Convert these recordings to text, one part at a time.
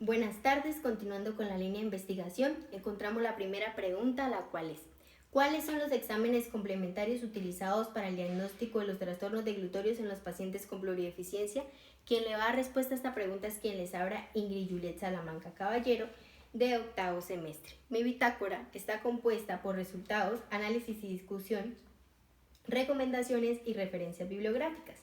Buenas tardes, continuando con la línea de investigación, encontramos la primera pregunta, la cual es: ¿cuáles son los exámenes complementarios utilizados para el diagnóstico de los trastornos deglutitorios en los pacientes con plurideficiencia? Quien le va a dar respuesta a esta pregunta es quien les habla, Ingrid Juliet Salamanca Caballero, de octavo semestre. Mi bitácora está compuesta por resultados, análisis y discusión, recomendaciones y referencias bibliográficas.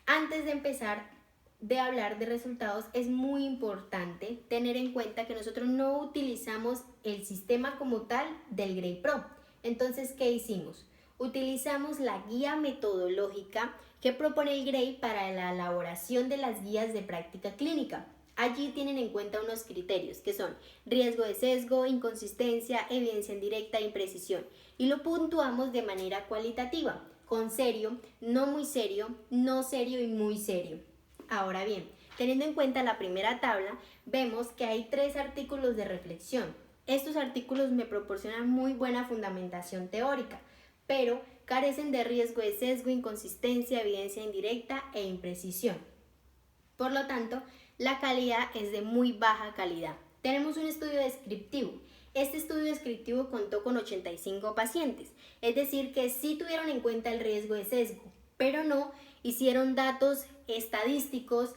Antes de empezar de hablar de resultados, es muy importante tener en cuenta que nosotros no utilizamos el sistema como tal del GREY Pro. Entonces, ¿qué hicimos? Utilizamos la guía metodológica que propone el GREY para la elaboración de las guías de práctica clínica. Allí tienen en cuenta unos criterios que son riesgo de sesgo, inconsistencia, evidencia indirecta e imprecisión, y lo puntuamos de manera cualitativa, con serio, no muy serio, no serio y muy serio. Ahora bien, teniendo en cuenta la primera tabla, vemos que hay 3 artículos de reflexión. Estos artículos me proporcionan muy buena fundamentación teórica, pero carecen de riesgo de sesgo, inconsistencia, evidencia indirecta e imprecisión. Por lo tanto, la calidad es de muy baja calidad. Tenemos un estudio descriptivo. Este estudio descriptivo contó con 85 pacientes, es decir, que sí tuvieron en cuenta el riesgo de sesgo, pero no hicieron datos estadísticos,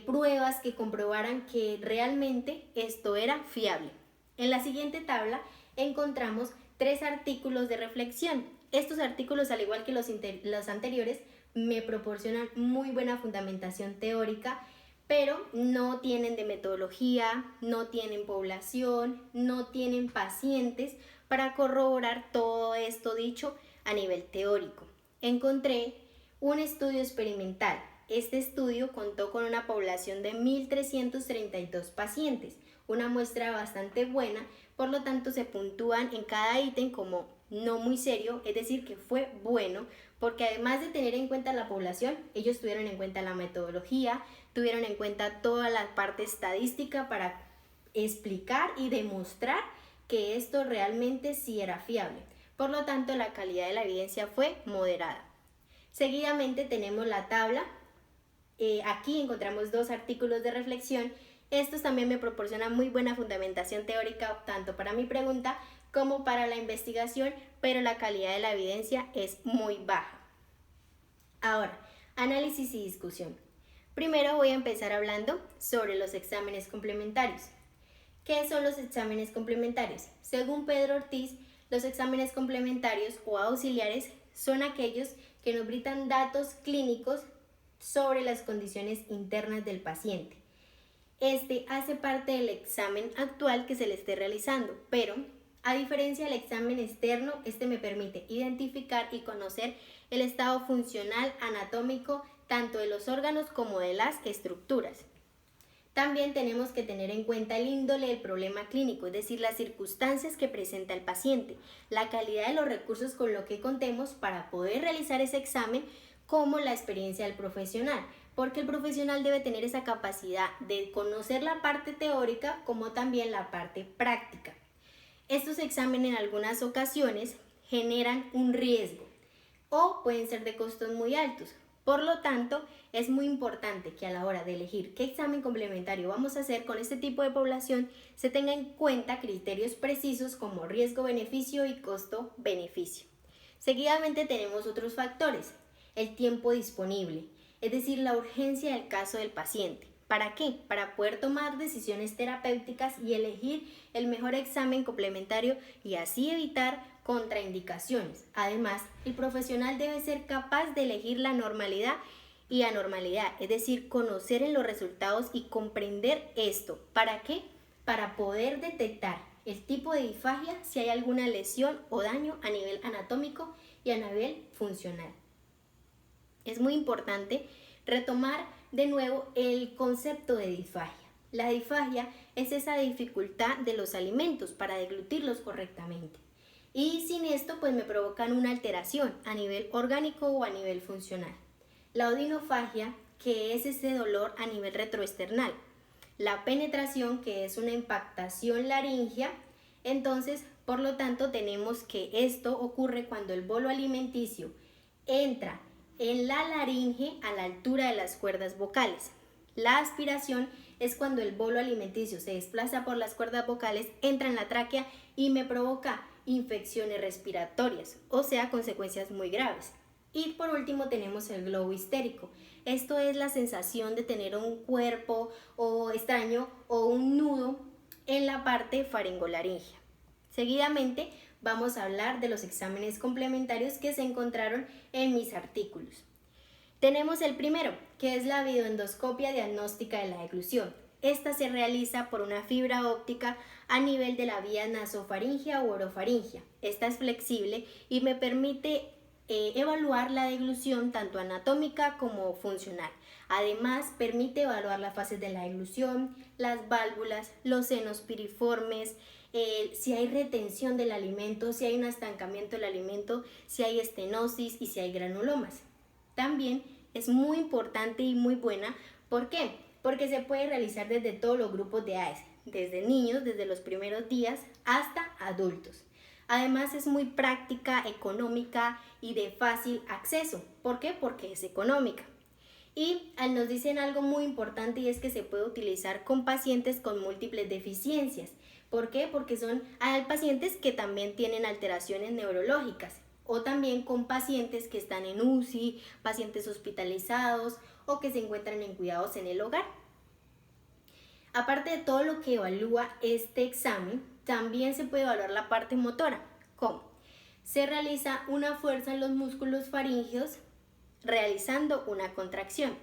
pruebas que comprobaran que realmente esto era fiable. En la siguiente tabla encontramos 3 artículos de reflexión. Estos artículos, al igual que los anteriores, me proporcionan muy buena fundamentación teórica, pero no tienen de metodología, no tienen población, no tienen pacientes para corroborar todo esto dicho a nivel teórico. Encontré un estudio experimental. Este estudio contó con una población de 1.332 pacientes, una muestra bastante buena, por lo tanto se puntúan en cada ítem como no muy serio, es decir, que fue bueno, porque además de tener en cuenta la población, ellos tuvieron en cuenta la metodología, tuvieron en cuenta toda la parte estadística para explicar y demostrar que esto realmente sí era fiable. Por lo tanto, la calidad de la evidencia fue moderada. Seguidamente tenemos la tabla. Aquí encontramos 2 artículos de reflexión. Estos también me proporcionan muy buena fundamentación teórica, tanto para mi pregunta como para la investigación, pero la calidad de la evidencia es muy baja. Ahora, análisis y discusión. Primero voy a empezar hablando sobre los exámenes complementarios. ¿Qué son los exámenes complementarios? Según Pedro Ortiz, los exámenes complementarios o auxiliares son aquellos que nos brindan datos clínicos sobre las condiciones internas del paciente. Este hace parte del examen actual que se le esté realizando, pero a diferencia del examen externo, este me permite identificar y conocer el estado funcional anatómico tanto de los órganos como de las estructuras. También tenemos que tener en cuenta el índole del problema clínico, es decir, las circunstancias que presenta el paciente, la calidad de los recursos con lo que contemos para poder realizar ese examen, como la experiencia del profesional, porque el profesional debe tener esa capacidad de conocer la parte teórica como también la parte práctica. Estos exámenes en algunas ocasiones generan un riesgo o pueden ser de costos muy altos. Por lo tanto, es muy importante que a la hora de elegir qué examen complementario vamos a hacer con este tipo de población, se tenga en cuenta criterios precisos como riesgo-beneficio y costo-beneficio. Seguidamente tenemos otros factores: el tiempo disponible, es decir, la urgencia del caso del paciente. ¿Para qué? Para poder tomar decisiones terapéuticas y elegir el mejor examen complementario y así evitar contraindicaciones. Además, el profesional debe ser capaz de elegir la normalidad y anormalidad, es decir, conocer en los resultados y comprender esto. ¿Para qué? Para poder detectar el tipo de disfagia, si hay alguna lesión o daño a nivel anatómico y a nivel funcional. Es muy importante retomar de nuevo el concepto de disfagia. La disfagia es esa dificultad de los alimentos para deglutirlos correctamente. Y sin esto pues me provocan una alteración a nivel orgánico o a nivel funcional. La odinofagia, que es ese dolor a nivel retroesternal. La penetración, que es una impactación laringea. Entonces, por lo tanto, tenemos que esto ocurre cuando el bolo alimenticio entra en la laringe a la altura de las cuerdas vocales. La aspiración es cuando el bolo alimenticio se desplaza por las cuerdas vocales, entra en la tráquea y me provoca infecciones respiratorias, o sea, consecuencias muy graves. Y por último tenemos el globo histérico. Esto es la sensación de tener un cuerpo o extraño o un nudo en la parte faringolaringea. Seguidamente vamos a hablar de los exámenes complementarios que se encontraron en mis artículos. Tenemos el primero, que es la videoendoscopia diagnóstica de la deglución. Esta se realiza por una fibra óptica a nivel de la vía nasofaringea u orofaringea. Esta es flexible y me permite evaluar la deglución tanto anatómica como funcional. Además, permite evaluar las fases de la deglución, las válvulas, los senos piriformes, si hay retención del alimento, si hay un estancamiento del alimento, si hay estenosis y si hay granulomas. También es muy importante y muy buena. ¿Por qué? Porque se puede realizar desde todos los grupos de edades, desde niños, desde los primeros días, hasta adultos. Además es muy práctica, económica y de fácil acceso. ¿Por qué? Porque es económica. Y nos dicen algo muy importante y es que se puede utilizar con pacientes con múltiples deficiencias. ¿Por qué? Porque hay pacientes que también tienen alteraciones neurológicas o también con pacientes que están en UCI, pacientes hospitalizados o que se encuentran en cuidados en el hogar. Aparte de todo lo que evalúa este examen, también se puede evaluar la parte motora. ¿Cómo? Se realiza una fuerza en los músculos faríngeos realizando una contracción.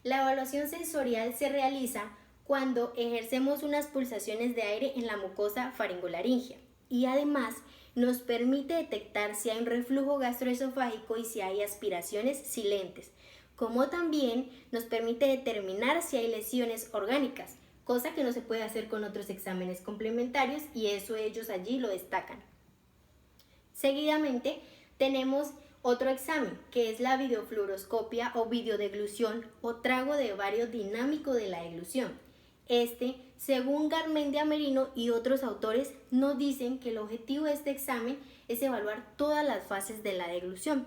La evaluación sensorial se realiza cuando ejercemos unas pulsaciones de aire en la mucosa faringolaringea y además nos permite detectar si hay un reflujo gastroesofágico y si hay aspiraciones silentes, como también nos permite determinar si hay lesiones orgánicas, cosa que no se puede hacer con otros exámenes complementarios y eso ellos allí lo destacan. Seguidamente tenemos otro examen que es la videofluoroscopia o videodeglución o trago de ovario dinámico de la deglución. Según Garmendia Merino y otros autores, nos dicen que el objetivo de este examen es evaluar todas las fases de la deglución,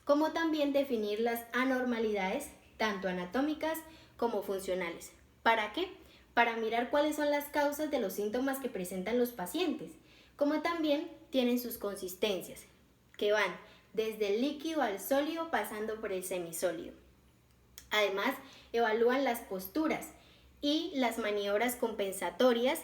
como también definir las anormalidades, tanto anatómicas como funcionales. ¿Para qué? Para mirar cuáles son las causas de los síntomas que presentan los pacientes, como también tienen sus consistencias, que van desde el líquido al sólido pasando por el semisólido. Además, evalúan las posturas y las maniobras compensatorias.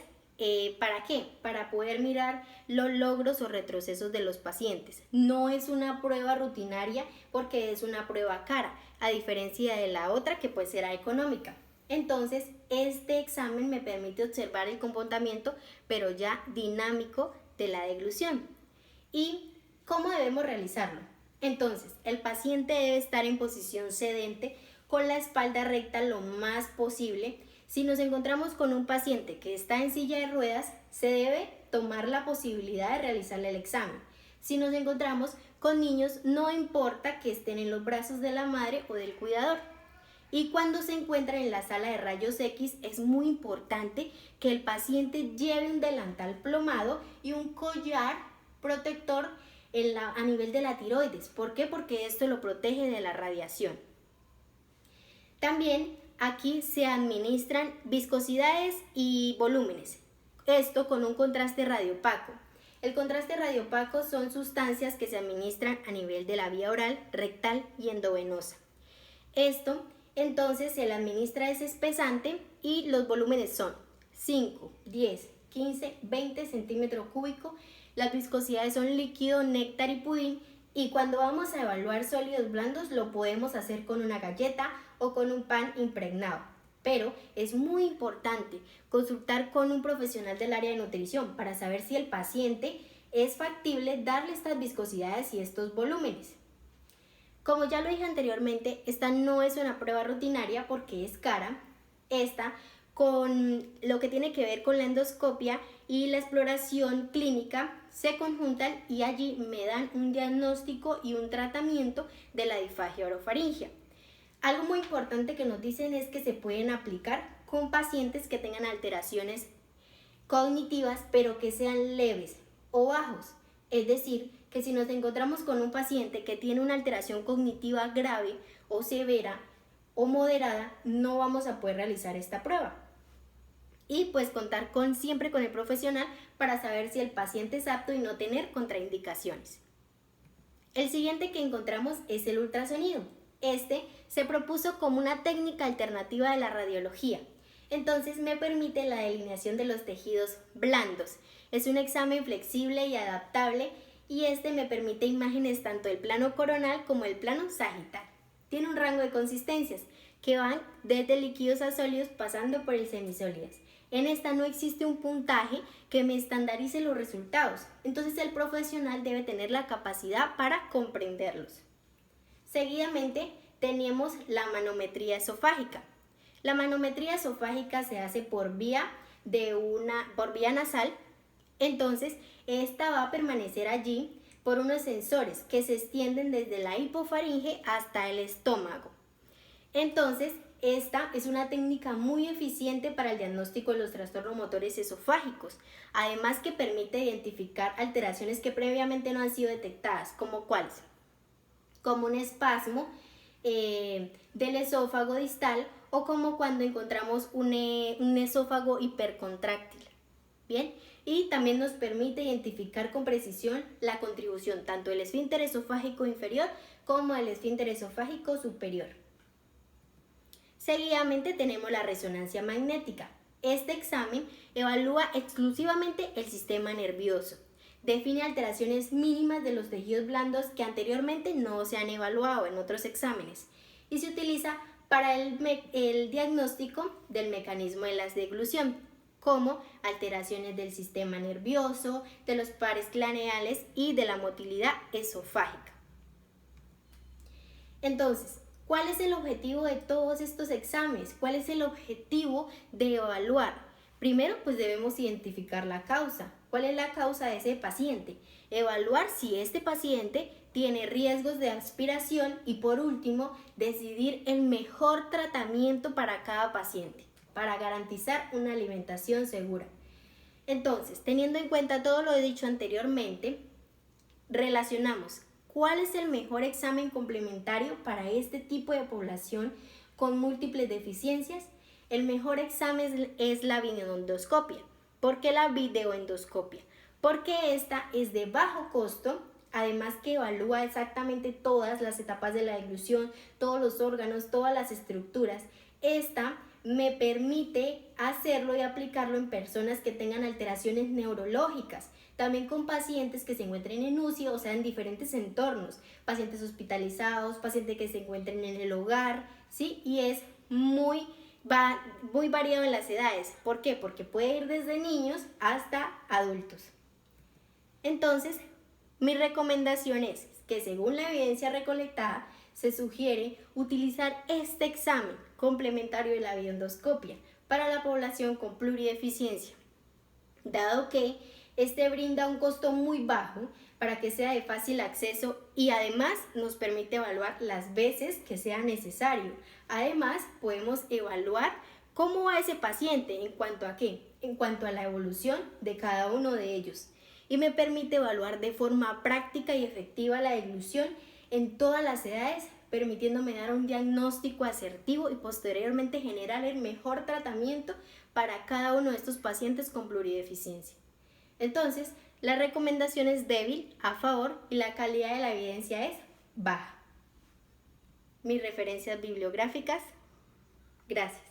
¿Para qué? Para poder mirar los logros o retrocesos de los pacientes. No es una prueba rutinaria porque es una prueba cara, a diferencia de la otra que pues será económica. Entonces, este examen me permite observar el comportamiento, pero ya dinámico de la deglución. ¿Y cómo debemos realizarlo? Entonces, el paciente debe estar en posición sedente con la espalda recta lo más posible. Si nos encontramos con un paciente que está en silla de ruedas, se debe tomar la posibilidad de realizarle el examen. Si nos encontramos con niños, no importa que estén en los brazos de la madre o del cuidador. Y cuando se encuentran en la sala de rayos X, es muy importante que el paciente lleve un delantal plomado y un collar protector a nivel de la tiroides. ¿Por qué? Porque esto lo protege de la radiación. También aquí se administran viscosidades y volúmenes, esto con un contraste radiopaco. El contraste radiopaco son sustancias que se administran a nivel de la vía oral, rectal y endovenosa. Esto entonces se le administra ese espesante y los volúmenes son 5, 10, 15, 20 centímetros cúbicos. Las viscosidades son líquido, néctar y pudín. Y cuando vamos a evaluar sólidos blandos lo podemos hacer con una galleta o con un pan impregnado. Pero es muy importante consultar con un profesional del área de nutrición para saber si el paciente es factible darle estas viscosidades y estos volúmenes. Como ya lo dije anteriormente, esta no es una prueba rutinaria porque es cara. Esta, con lo que tiene que ver con la endoscopia y la exploración clínica, se conjuntan y allí me dan un diagnóstico y un tratamiento de la disfagia orofaringea. Algo muy importante que nos dicen es que se pueden aplicar con pacientes que tengan alteraciones cognitivas pero que sean leves o bajos. Es decir, que si nos encontramos con un paciente que tiene una alteración cognitiva grave o severa o moderada, no vamos a poder realizar esta prueba. y pues contar siempre con el profesional para saber si el paciente es apto y no tener contraindicaciones. El siguiente que encontramos es el ultrasonido. Este se propuso como una técnica alternativa de la radiología. Entonces me permite la delineación de los tejidos blandos. Es un examen flexible y adaptable y este me permite imágenes tanto del plano coronal como el plano sagital. Tiene un rango de consistencias que van desde líquidos a sólidos pasando por el semisólidas. En esta no existe un puntaje que me estandarice los resultados, entonces el profesional debe tener la capacidad para comprenderlos. Seguidamente tenemos la manometría esofágica. La manometría esofágica se hace por vía nasal, entonces esta va a permanecer allí por unos sensores que se extienden desde la hipofaringe hasta el estómago. Entonces, esta es una técnica muy eficiente para el diagnóstico de los trastornos motores esofágicos, además que permite identificar alteraciones que previamente no han sido detectadas, como cuáles, como un espasmo del esófago distal o como cuando encontramos un esófago hipercontráctil. Bien, y también nos permite identificar con precisión la contribución tanto del esfínter esofágico inferior como del esfínter esofágico superior. Seguidamente tenemos la resonancia magnética. Este examen evalúa exclusivamente el sistema nervioso. Define alteraciones mínimas de los tejidos blandos que anteriormente no se han evaluado en otros exámenes y se utiliza para el diagnóstico del mecanismo de la deglución, como alteraciones del sistema nervioso, de los pares craneales y de la motilidad esofágica. Entonces, ¿cuál es el objetivo de todos estos exámenes? ¿Cuál es el objetivo de evaluar? Primero, pues debemos identificar la causa. ¿Cuál es la causa de ese paciente? Evaluar si este paciente tiene riesgos de aspiración y por último, decidir el mejor tratamiento para cada paciente, para garantizar una alimentación segura. Entonces, teniendo en cuenta todo lo dicho anteriormente, relacionamos ¿cuál es el mejor examen complementario para este tipo de población con múltiples deficiencias? El mejor examen es la videoendoscopia. ¿Por qué la videoendoscopia? Porque esta es de bajo costo, además que evalúa exactamente todas las etapas de la deglución, todos los órganos, todas las estructuras. Esta me permite hacerlo y aplicarlo en personas que tengan alteraciones neurológicas, también con pacientes que se encuentren en UCI, o sea, en diferentes entornos, pacientes hospitalizados, pacientes que se encuentren en el hogar, ¿sí? Y es muy variado en las edades. ¿Por qué? Porque puede ir desde niños hasta adultos. Entonces, mi recomendación es que según la evidencia recolectada, se sugiere utilizar este examen complementario de la videoendoscopia para la población con plurideficiencia, dado que este brinda un costo muy bajo para que sea de fácil acceso y además nos permite evaluar las veces que sea necesario. Además, podemos evaluar cómo va ese paciente en cuanto a qué, en cuanto a la evolución de cada uno de ellos. Y me permite evaluar de forma práctica y efectiva la deglución en todas las edades, permitiéndome dar un diagnóstico asertivo y posteriormente generar el mejor tratamiento para cada uno de estos pacientes con plurideficiencia. Entonces, la recomendación es débil, a favor, y la calidad de la evidencia es baja. Mis referencias bibliográficas. Gracias.